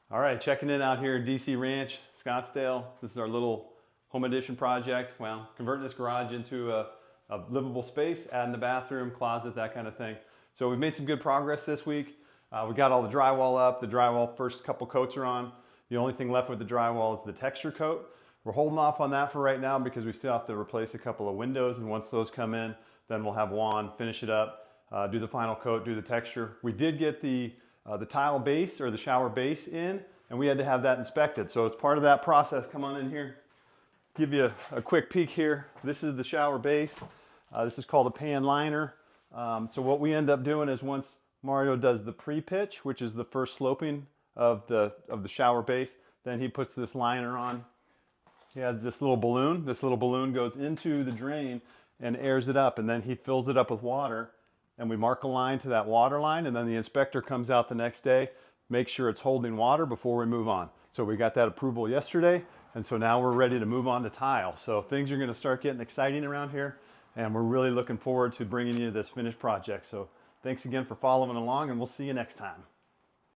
All right, checking in out here in DC Ranch, Scottsdale. This is our little home addition project. Well, converting this garage into a livable space, adding the bathroom, closet, that kind of thing. So we've made some good progress this week. We got all the drywall up. The drywall first couple coats are on. The only thing left with the drywall is the texture coat. We're holding off on that for right now because we still have to replace a couple of windows, and once those come in, then we'll have Juan finish it up, do the final coat, do the texture. We did get the tile base or the shower base in, and we had to have that inspected. So it's part of that process. Come on in here, give you a quick peek here. This is the shower base. This is called a pan liner. So what we end up doing is once Mario does the pre-pitch, which is the first sloping of the shower base, then he puts this liner on. He has this little balloon. This little balloon goes into the drain and airs it up, and then he fills it up with water, and we mark a line to that water line, and then the inspector comes out the next day, makes sure it's holding water before we move on. So we got that approval yesterday, and so now we're ready to move on to tile. So things are gonna start getting exciting around here, and we're really looking forward to bringing you this finished project. So thanks again for following along, and we'll see you next time.